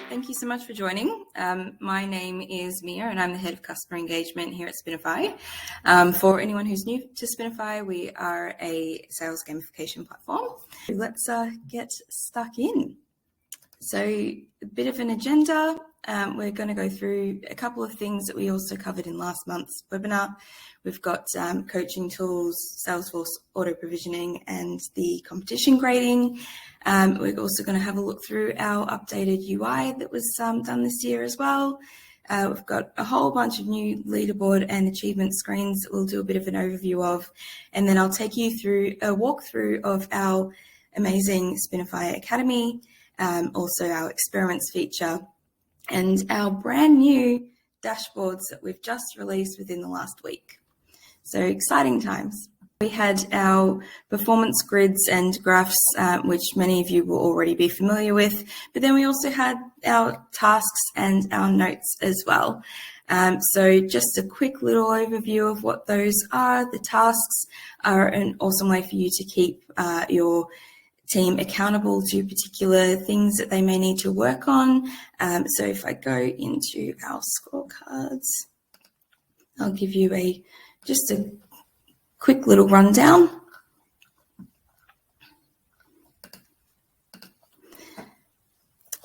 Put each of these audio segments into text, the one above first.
Thank you so much for joining. My name is Mia and I'm the Head of Customer Engagement here at Spinify. For anyone who's new to Spinify, we are a sales gamification platform. Let's get stuck in. So a bit of an agenda. We're going to go through a couple of things that we also covered in last month's webinar. We've got coaching tools, Salesforce auto provisioning, and the competition grading. We're also going to have a look through our updated UI that was done this year as well. We've got a whole bunch of new leaderboard and achievement screens that we'll do a bit of an overview of. And then I'll take you through a walkthrough of our amazing Spinify Academy, also our experiments feature, and our brand new dashboards that we've just released within the last week. So exciting times. We had our performance grids and graphs, which many of you will already be familiar with, but then we also had our tasks and our notes as well. So just a quick little overview of what those are. The tasks are an awesome way for you to keep your team accountable to particular things that they may need to work on. So if I go into our scorecards, I'll give you just a quick little rundown.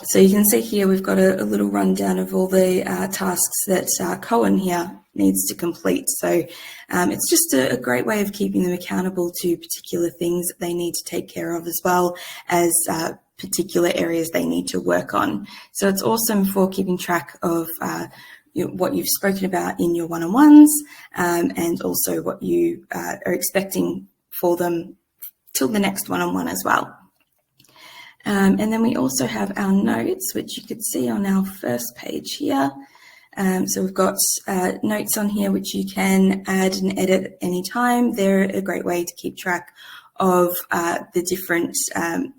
So you can see here we've got a little rundown of all the tasks that Cohen here needs to complete. So it's just a great way of keeping them accountable to particular things that they need to take care of, as well as particular areas they need to work on. So it's awesome for keeping track of what you've spoken about in your one-on-ones, and also what you are expecting for them till the next one-on-one as well. And then we also have our notes, which you could see on our first page here. So we've got notes on here which you can add and edit at any time. They're a great way to keep track of the different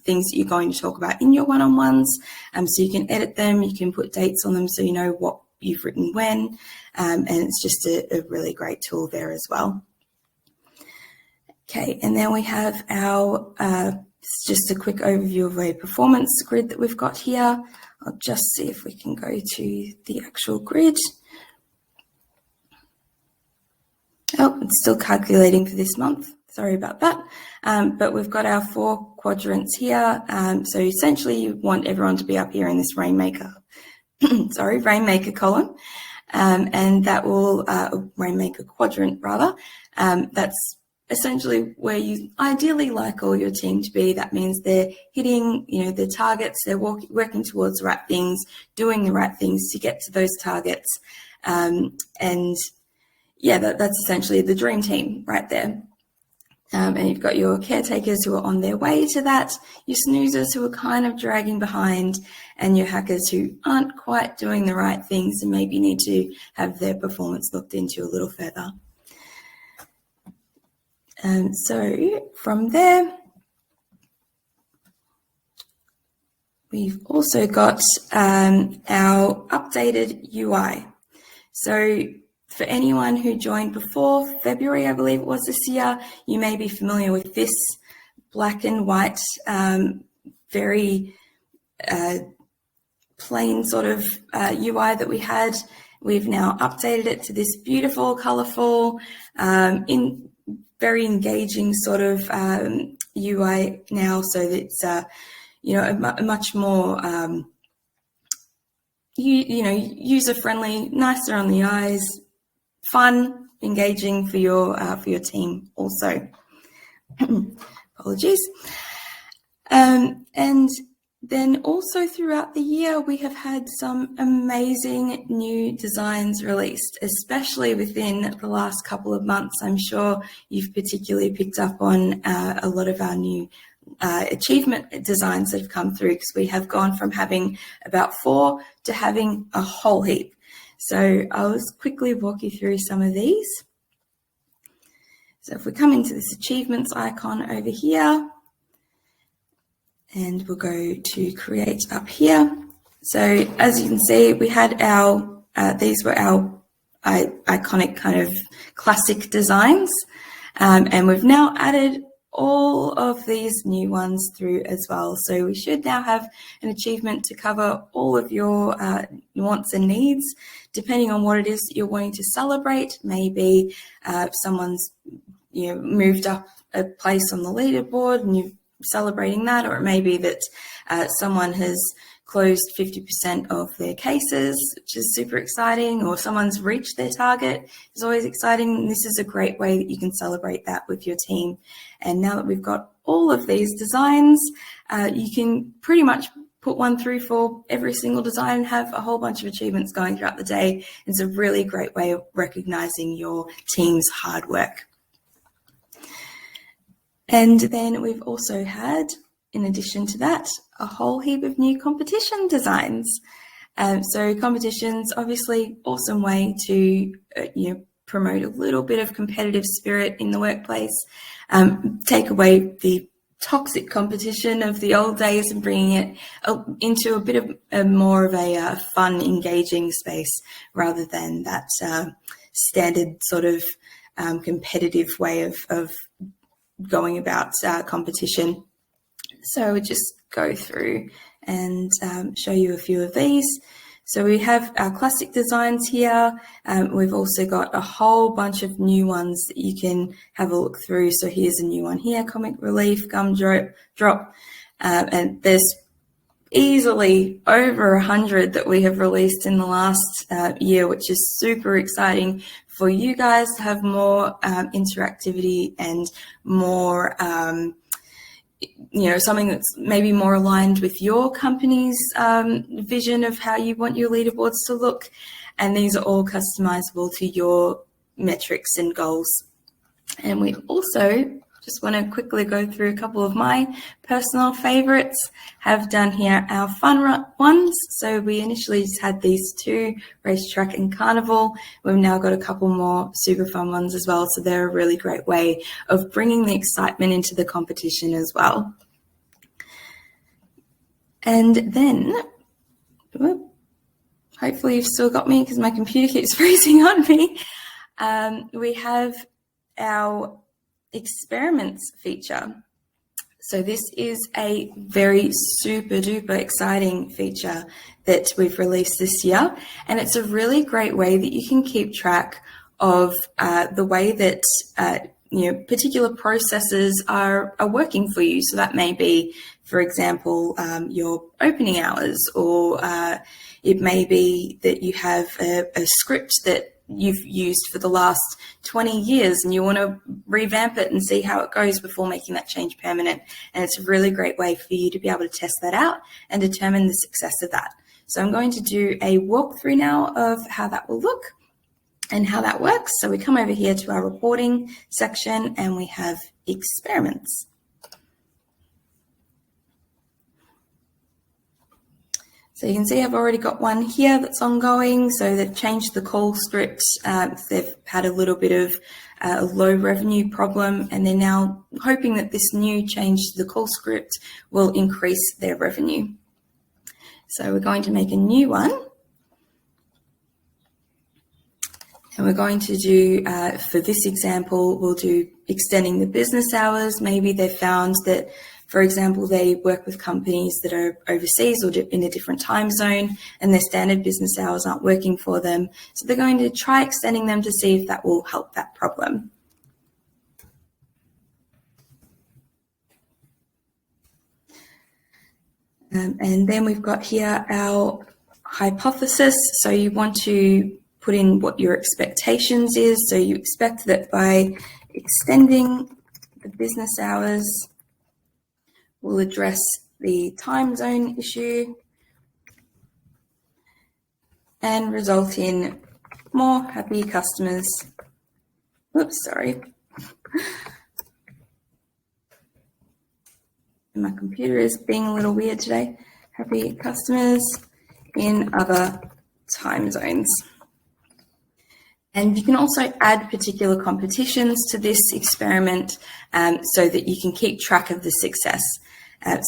things that you're going to talk about in your one-on-ones. So you can edit them, you can put dates on them so you know what you've written when, and it's just a really great tool there as well. Okay, and then we have our just a quick overview of a performance grid that we've got here. I'll just see if we can go to the actual grid. Oh, it's still calculating for this month. Sorry about that. But we've got our 4 quadrants here. So essentially you want everyone to be up here in this Rainmaker column, and that will, Rainmaker quadrant rather, that's essentially where you ideally like all your team to be. That means they're hitting, the targets, they're working towards the right things, doing the right things to get to those targets. And yeah, that's essentially the dream team right there. And you've got your caretakers who are on their way to that, your snoozers who are kind of dragging behind, and your hackers who aren't quite doing the right things and maybe need to have their performance looked into a little further. So from there, we've also got our updated UI. So for anyone who joined before February, I believe it was this year, you may be familiar with this black and white, very plain sort of UI that we had. We've now updated it to this beautiful, colourful, very engaging sort of UI now, so that it's a much more user-friendly, nicer on the eyes, fun, engaging for your team also. Apologies. And then also throughout the year, we have had some amazing new designs released, especially within the last couple of months. I'm sure you've particularly picked up on a lot of our new achievement designs that have come through, because we have gone from having about 4 to having a whole heap. So I'll just quickly walk you through some of these. So if we come into this achievements icon over here, and we'll go to create up here. So as you can see, we had our, these were our iconic kind of classic designs. And we've now added all of these new ones through as well. So we should now have an achievement to cover all of your wants and needs, depending on what it is that you're wanting to celebrate. Maybe someone's moved up a place on the leaderboard and you're celebrating that, or it may be that someone has closed 50% of their cases, which is super exciting, or someone's reached their target. Is always exciting. This is a great way that you can celebrate that with your team. And now that we've got all of these designs, you can pretty much put one through for every single design and have a whole bunch of achievements going throughout the day. It's a really great way of recognizing your team's hard work. And then we've also had, in addition to that, a whole heap of new competition designs. So competitions, obviously, awesome way to promote a little bit of competitive spirit in the workplace, take away the toxic competition of the old days and bringing it into a bit of more of a fun, engaging space rather than that standard sort of competitive way of going about competition. So we just go through and show you a few of these. So we have our classic designs here. We've also got a whole bunch of new ones that you can have a look through. So here's a new one here, Comic Relief, Gumdrop. And there's easily over 100 that we have released in the last year, which is super exciting for you guys to have more interactivity and more something that's maybe more aligned with your company's vision of how you want your leaderboards to look. And these are all customizable to your metrics and goals. And we also just want to quickly go through a couple of my personal favorites. Have done here our fun ones. So we initially just had these two, racetrack and carnival. We've now got a couple more super fun ones as well. So they're a really great way of bringing the excitement into the competition as well. And then, hopefully you've still got me because my computer keeps freezing on me. We have our experiments feature. So this is a very super duper exciting feature that we've released this year, and it's a really great way that you can keep track of the way that particular processes are working for you. So that may be, for example, your opening hours, or it may be that you have a script that you've used for the last 20 years and you want to revamp it and see how it goes before making that change permanent. And it's a really great way for you to be able to test that out and determine the success of that. So I'm going to do a walkthrough now of how that will look and how that works. So we come over here to our reporting section and we have experiments. So you can see I've already got one here that's ongoing. So they've changed the call script. They've had a little bit of a low revenue problem, and they're now hoping that this new change to the call script will increase their revenue. So we're going to make a new one. And we're going to do, for this example, we'll do extending the business hours. Maybe they've found that, for example, they work with companies that are overseas or in a different time zone and their standard business hours aren't working for them. So they're going to try extending them to see if that will help that problem. And then we've got here our hypothesis. So you want to put in what your expectations is. So you expect that by extending the business hours, we'll address the time zone issue and result in more happy customers. Oops, sorry. My computer is being a little weird today. Happy customers in other time zones. And you can also add particular competitions to this experiment so that you can keep track of the success.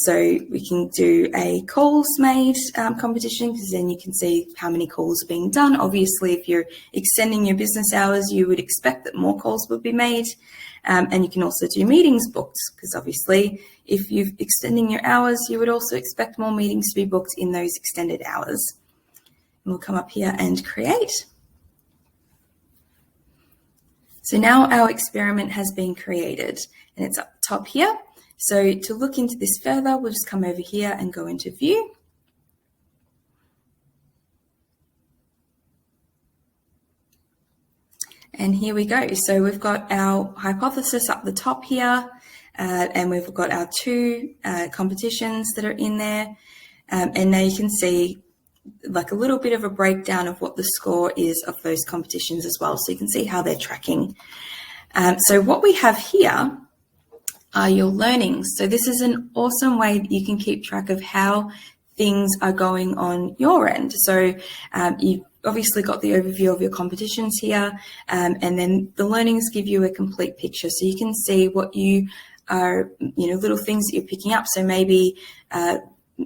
So we can do a calls made competition, because then you can see how many calls are being done. Obviously, if you're extending your business hours, you would expect that more calls would be made. And you can also do meetings booked, because obviously if you're extending your hours, you would also expect more meetings to be booked in those extended hours. And we'll come up here and create. So now our experiment has been created and it's up top here. So to look into this further, we'll just come over here and go into view. And here we go. So we've got our hypothesis up the top here, and we've got our two competitions that are in there. And now you can see like a little bit of a breakdown of what the score is of those competitions as well. So you can see how they're tracking. So what we have here are your learnings. So this is an awesome way that you can keep track of how things are going on your end. So you've obviously got the overview of your competitions here, and then the learnings give you a complete picture. So you can see what you are, little things that you're picking up. So maybe,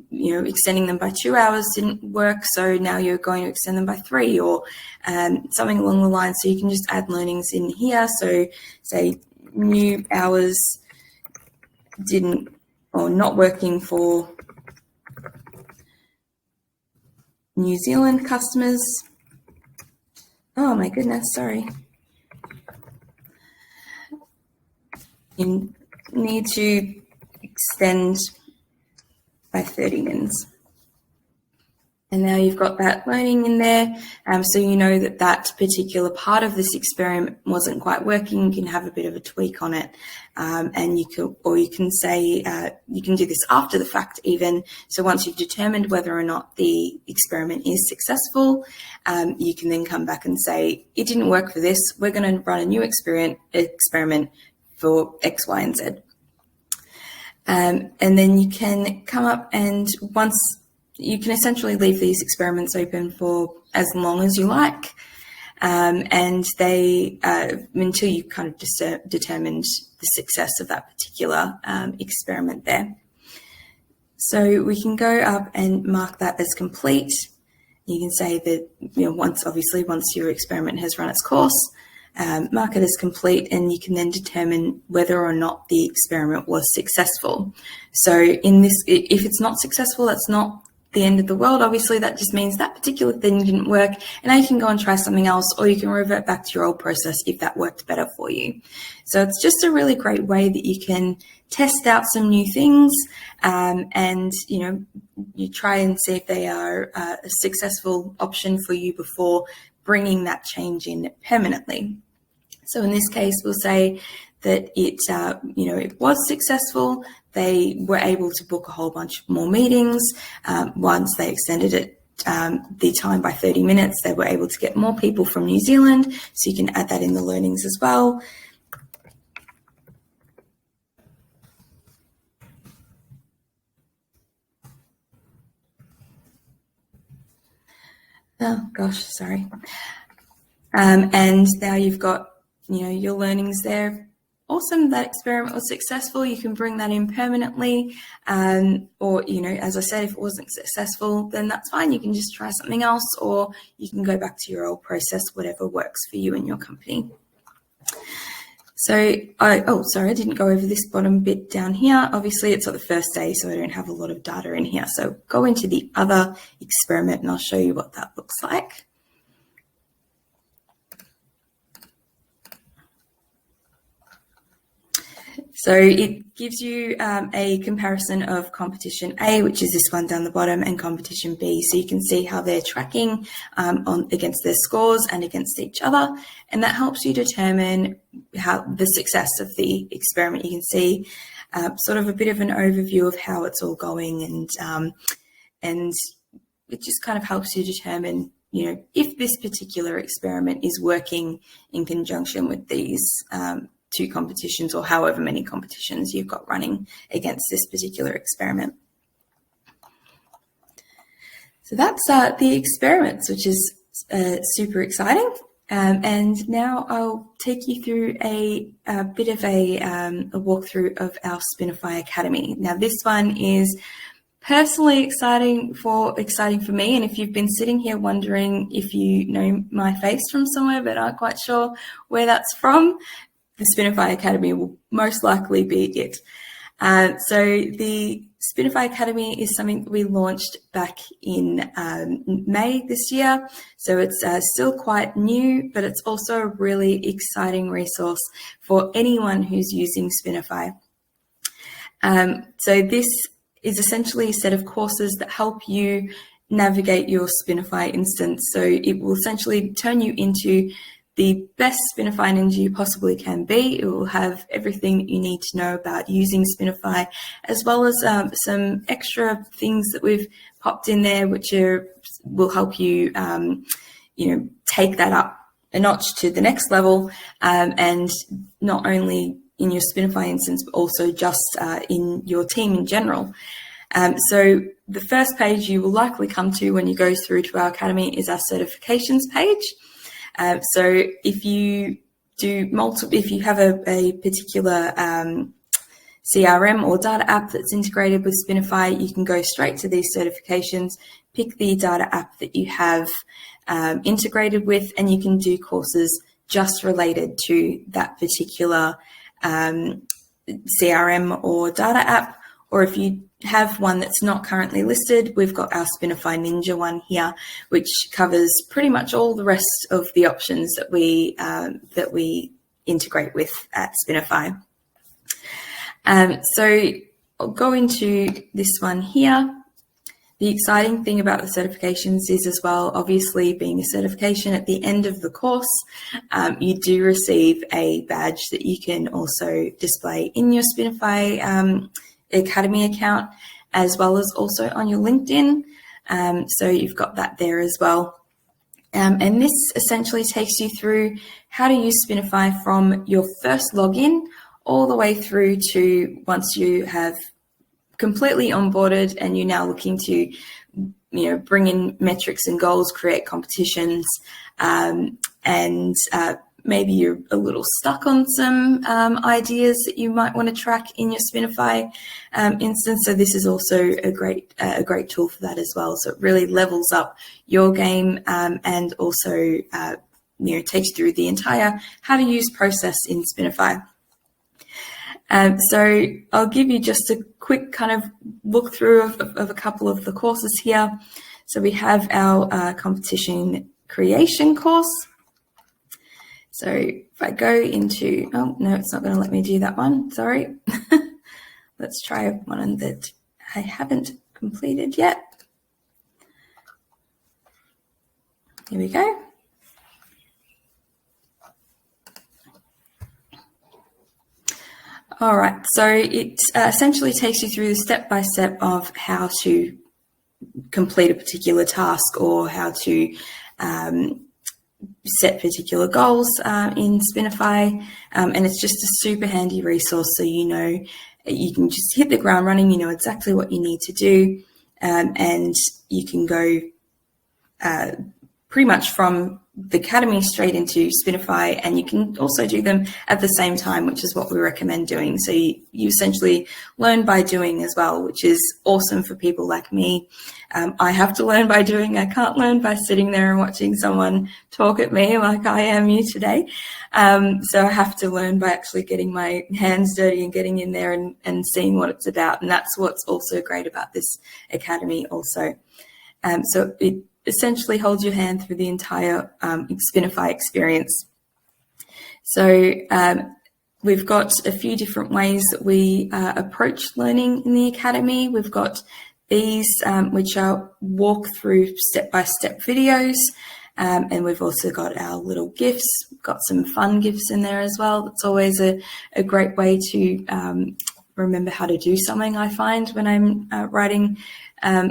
extending them by 2 hours didn't work, so now you're going to extend them by 3, or something along the line. So you can just add learnings in here. So say new hours didn't, or not working for New Zealand customers. Oh my goodness, sorry. You need to extend by 30 mins. And now you've got that learning in there. So you know that that particular part of this experiment wasn't quite working. You can have a bit of a tweak on it. And you can say, you can do this after the fact even. So once you've determined whether or not the experiment is successful, you can then come back and say, it didn't work for this. We're going to run a new experiment for X, Y, and Z. And then you can come up and you can essentially leave these experiments open for as long as you like, and they until you kind of determined the success of that particular experiment there. So we can go up and mark that as complete. You can say that once your experiment has run its course, mark it as complete, and you can then determine whether or not the experiment was successful. So in this, if it's not successful, that's not the end of the world. Obviously, that just means that particular thing didn't work, and now you can go and try something else, or you can revert back to your old process if that worked better for you. So it's just a really great way that you can test out some new things, and you try and see if they are a successful option for you before bringing that change in permanently. So in this case, we'll say that it was successful. They were able to book a whole bunch more meetings. Once they extended it, the time by 30 minutes, they were able to get more people from New Zealand. So you can add that in the learnings as well. Oh gosh, sorry. And now you've got, your learnings there. Awesome, that experiment was successful. You can bring that in permanently, or, as I said, if it wasn't successful, then that's fine. You can just try something else, or you can go back to your old process, whatever works for you and your company. So, I didn't go over this bottom bit down here. Obviously, it's on the first day, so I don't have a lot of data in here. So go into the other experiment and I'll show you what that looks like. So it gives you a comparison of competition A, which is this one down the bottom, and competition B. So you can see how they're tracking against their scores and against each other. And that helps you determine how the success of the experiment. You can see sort of a bit of an overview of how it's all going, and it just kind of helps you determine, if this particular experiment is working in conjunction with these two competitions, or however many competitions you've got running against this particular experiment. So that's the experiments, which is super exciting. And now I'll take you through a bit of a walkthrough of our Spinify Academy. Now this one is personally exciting for me, and if you've been sitting here wondering if you know my face from somewhere but aren't quite sure where that's from, the Spinify Academy will most likely be it. So the Spinify Academy is something that we launched back in May this year. So it's still quite new, but it's also a really exciting resource for anyone who's using Spinify. So this is essentially a set of courses that help you navigate your Spinify instance. So it will essentially turn you into the best Spinify ninja you possibly can be. It will have everything that you need to know about using Spinify, as well as some extra things that we've popped in there, which will help you, take that up a notch to the next level, and not only in your Spinify instance, but also just in your team in general. So the first page you will likely come to when you go through to our Academy is our certifications page. So if you do if you have a particular CRM or data app that's integrated with Spinify, you can go straight to these certifications, pick the data app that you have integrated with, and you can do courses just related to that particular CRM or data app. Or if you have one that's not currently listed, we've got our Spinify Ninja one here, which covers pretty much all the rest of the options that we integrate with at Spinify. So I'll go into this one here. The exciting thing about the certifications is as well, obviously being a certification at the end of the course, you do receive a badge that you can also display in your Spinify Academy account, as well as also on your LinkedIn. So you've got that there as well. And this essentially takes you through how to use Spinify from your first login all the way through to once you have completely onboarded and you're now looking to, bring in metrics and goals, create competitions, and maybe you're a little stuck on some ideas that you might want to track in your Spinify instance. So this is also a great tool for that as well. So it really levels up your game and also takes you through the entire how to use process in Spinify. So I'll give you just a quick kind of look through of a couple of the courses here. So we have our competition creation course. So if I go into, oh no, it's not going to let me do that one. Sorry. Let's try one that I haven't completed yet. Here we go. All right, so it essentially takes you through the step-by-step of how to complete a particular task or how to set particular goals in Spinify, and it's just a super handy resource, so you can just hit the ground running, you know exactly what you need to do, and you can go pretty much from the Academy straight into Spinify, and you can also do them at the same time, which is what we recommend doing. So you essentially learn by doing as well, which is awesome for people like me. I have to learn by doing. I can't learn by sitting there and watching someone talk at me like I am you today. So I have to learn by actually getting my hands dirty and getting in there and seeing what it's about. And that's what's also great about this Academy also. So it essentially holds your hand through the entire Spinify experience. So we've got a few different ways that we approach learning in the Academy. We've got these, which are walk-through step-by-step videos, and we've also got our little GIFs. We've got some fun GIFs in there as well. That's always a great way to remember how to do something, I find, when I'm writing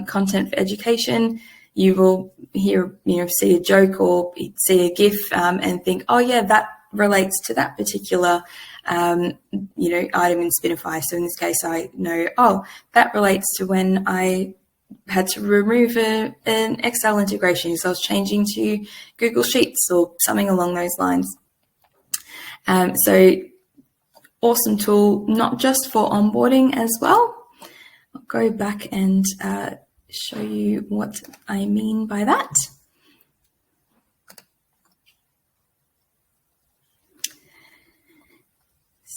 content for education. You will see a joke or see a GIF and think, oh yeah, that relates to that particular, item in Spinify. So in this case, I know, oh, that relates to when I had to remove an Excel integration. So I was changing to Google Sheets or something along those lines. So awesome tool, not just for onboarding as well. I'll go back and show you what I mean by that.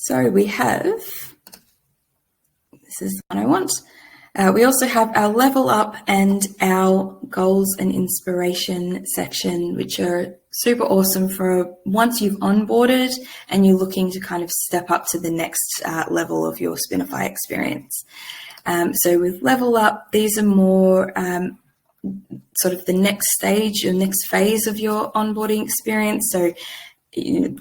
So we have, this is the one I want. We also have our level up and our goals and inspiration section, which are super awesome for once you've onboarded and you're looking to kind of step up to the next level of your Spinify experience. So with level up, these are more sort of the next stage or next phase of your onboarding experience. So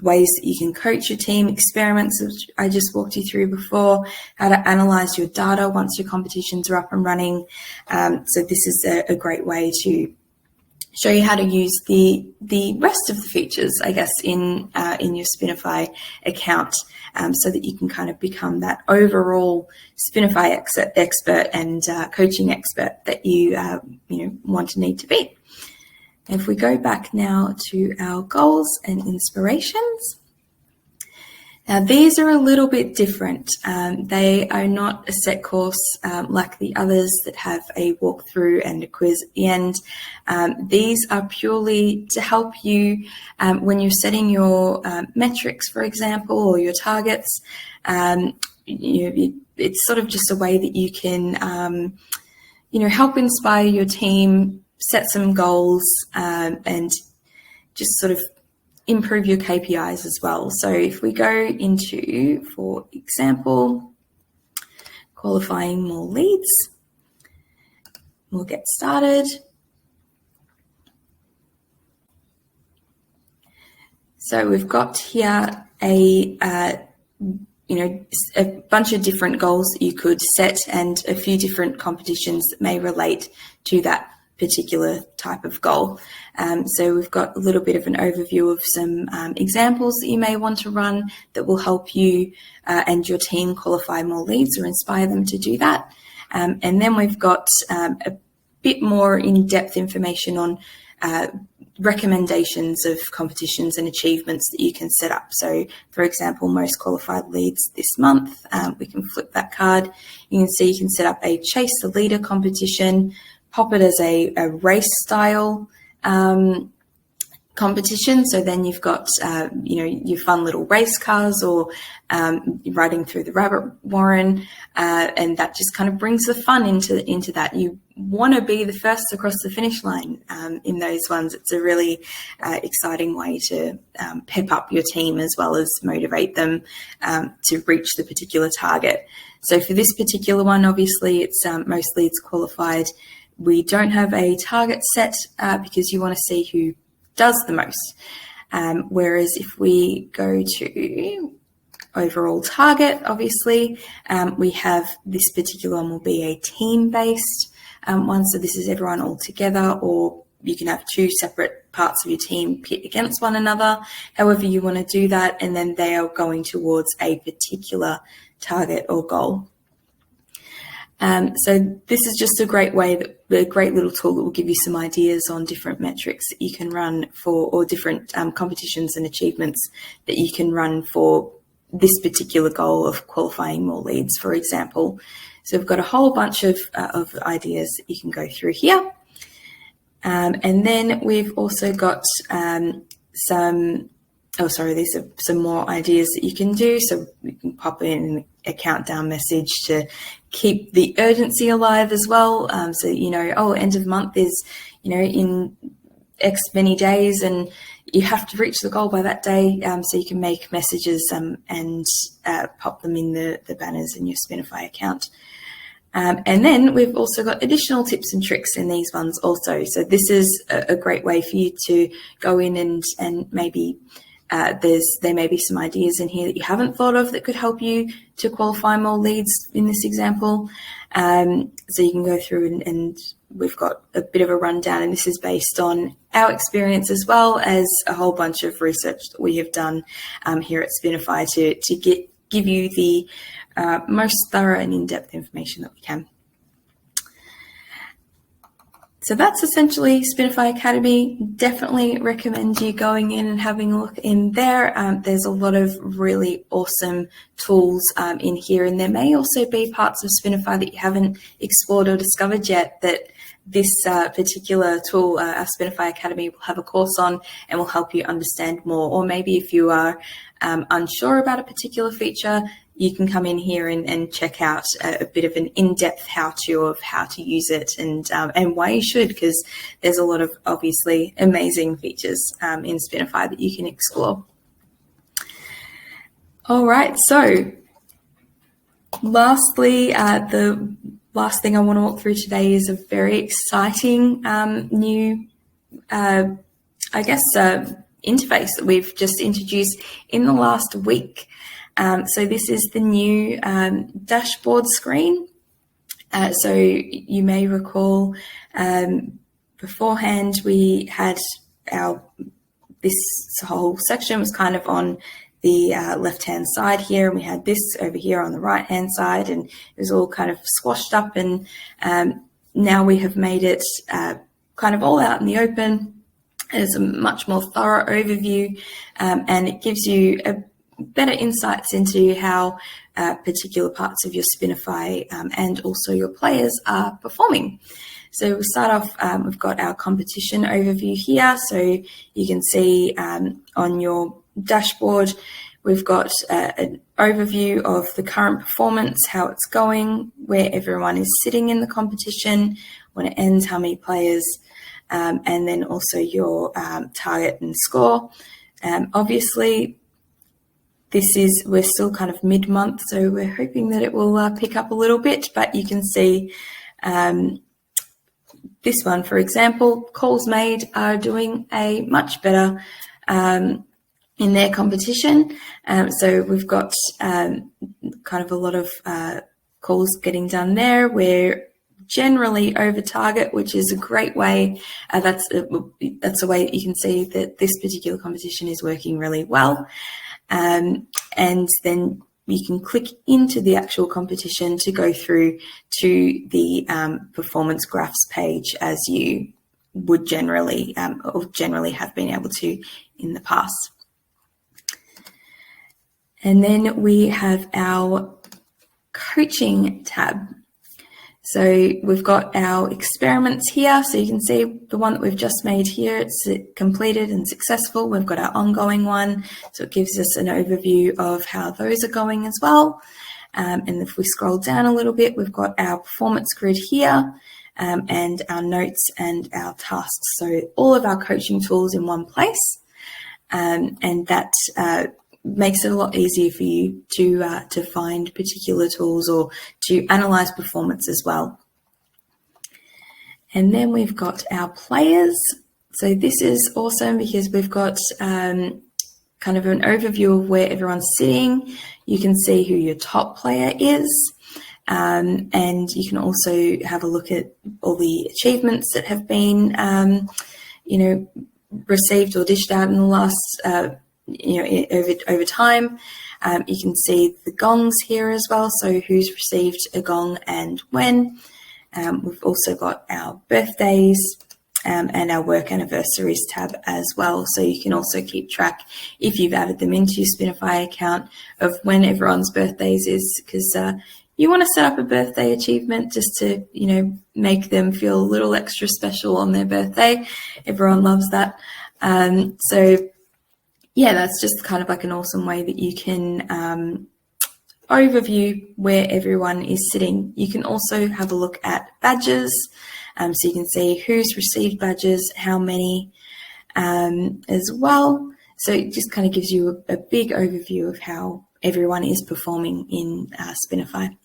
ways that you can coach your team, experiments, which I just walked you through before, how to analyze your data once your competitions are up and running. So this is a great way to show you how to use the rest of the features, I guess, in your Spinify account, so that you can kind of become that overall Spinify expert and coaching expert that you want to need to be. If we go back now to our goals and inspirations, now these are a little bit different. They are not a set course like the others that have a walkthrough and a quiz at the end. These are purely to help you when you're setting your metrics, for example, or your targets. It's sort of just a way that you can, help inspire your team, set some goals, and just sort of improve your KPIs as well. So if we go into, for example, qualifying more leads, we'll get started. So we've got here a bunch of different goals that you could set and a few different competitions that may relate to that particular type of goal. So we've got a little bit of an overview of some examples that you may want to run that will help you and your team qualify more leads or inspire them to do that. And then we've got a bit more in-depth information on recommendations of competitions and achievements that you can set up. So, for example, most qualified leads this month, we can flip that card. You can see you can set up a Chase the Leader competition, pop it as a race style competition. So then you've got, your fun little race cars or riding through the rabbit warren. And that just kind of brings the fun into that. You want to be the first across the finish line in those ones. It's a really exciting way to pep up your team as well as motivate them to reach the particular target. So for this particular one, obviously it's most leads qualified. We don't have a target set because you want to see who does the most. Whereas if we go to overall target, obviously, we have this particular one will be a team-based one. So this is everyone all together, or you can have two separate parts of your team pit against one another, however you want to do that. And then they are going towards a particular target or goal. So this is just a great little tool that will give you some ideas on different metrics that you can run for, or different competitions and achievements that you can run for this particular goal of qualifying more leads, for example. So we've got a whole bunch of ideas that you can go through here. And then we've also got these are some more ideas that you can do. So we can pop in a countdown message to keep the urgency alive as well. So, end of month is, in X many days and you have to reach the goal by that day. So you can make messages and pop them in the banners in your Spinify account. And then we've also got additional tips and tricks in these ones also. So this is a great way for you to go in and maybe there may be some ideas in here that you haven't thought of that could help you to qualify more leads in this example. So you can go through and we've got a bit of a rundown, and this is based on our experience as well as a whole bunch of research that we have done here at Spinify to give you the most thorough and in-depth information that we can. So that's essentially Spinify Academy. Definitely recommend you going in and having a look in there. There's a lot of really awesome tools in here, and there may also be parts of Spinify that you haven't explored or discovered yet that this particular tool, our Spinify Academy, will have a course on and will help you understand more. Or maybe if you are unsure about a particular feature, you can come in here and check out a bit of an in-depth how-to of how to use it and why you should, because there's a lot of obviously amazing features in Spinify that you can explore. All right, so lastly, the last thing I want to walk through today is a very exciting new, interface that we've just introduced in the last week. So this is the new dashboard screen. So you may recall beforehand we had this whole section was kind of on the left-hand side here, and we had this over here on the right-hand side, and it was all kind of squashed up, and now we have made it kind of all out in the open. There's a much more thorough overview, and it gives you better insights into how particular parts of your Spinify and also your players are performing. So we'll start off, we've got our competition overview here. So you can see on your dashboard, we've got an overview of the current performance, how it's going, where everyone is sitting in the competition, when it ends, how many players, and then also your target and score. Obviously, we're still kind of mid-month, so we're hoping that it will pick up a little bit, but you can see this one, for example, calls made are doing a much better in their competition. So we've got kind of a lot of calls getting done there. We're generally over target, which is a great way. That's a way that you can see that this particular competition is working really well. And then you can click into the actual competition to go through to the performance graphs page as you would generally or generally have been able to in the past. And then we have our coaching tab. So we've got our experiments here. So you can see the one that we've just made here, it's completed and successful. We've got our ongoing one. So it gives us an overview of how those are going as well. And if we scroll down a little bit, we've got our performance grid here and our notes and our tasks. So all of our coaching tools in one place. And that makes it a lot easier for you to find particular tools or to analyze performance as well. And then we've got our players. So this is awesome because we've got kind of an overview of where everyone's sitting. You can see who your top player is. And you can also have a look at all the achievements that have been, received or dished out in the last over time. You can see the gongs here as well, so who's received a gong and when. We've also got our birthdays and our work anniversaries tab as well, so you can also keep track, if you've added them into your Spinify account, of when everyone's birthdays is, because you want to set up a birthday achievement just to make them feel a little extra special on their birthday. Everyone loves that. So yeah, that's just kind of like an awesome way that you can overview where everyone is sitting. You can also have a look at badges. So you can see who's received badges, how many as well. So it just kind of gives you a big overview of how everyone is performing in Spinify.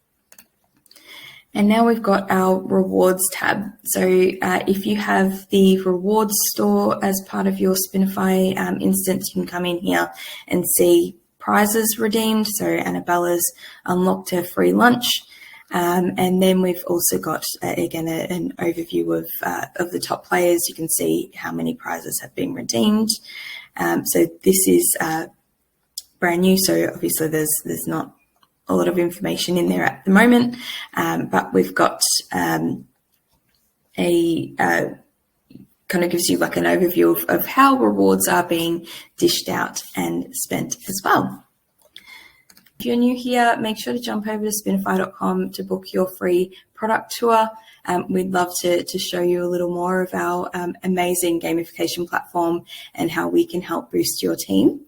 And now we've got our rewards tab. So if you have the rewards store as part of your Spinify instance, you can come in here and see prizes redeemed. So Annabella's unlocked her free lunch. And then we've also got, again, an overview of the top players. You can see how many prizes have been redeemed. So this is brand new. So obviously there's not a lot of information in there at the moment, but we've got kind of gives you like an overview of how rewards are being dished out and spent as well. If you're new here, make sure to jump over to spinify.com to book your free product tour. We'd love to show you a little more of our amazing gamification platform and how we can help boost your team.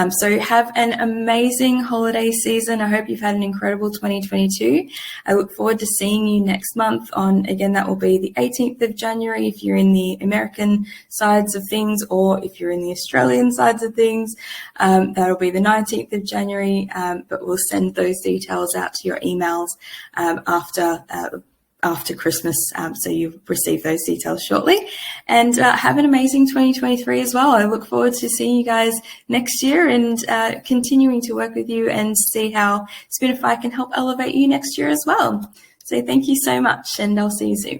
So have an amazing holiday season. I hope you've had an incredible 2022. I look forward to seeing you next month on, again, that will be the 18th of January if you're in the American sides of things, or if you're in the Australian sides of things, that'll be the 19th of January, but we'll send those details out to your emails after Christmas, so you'll receive those details shortly. And have an amazing 2023 as well. I look forward to seeing you guys next year and continuing to work with you and see how Spinify can help elevate you next year as well. So thank you so much, and I'll see you soon.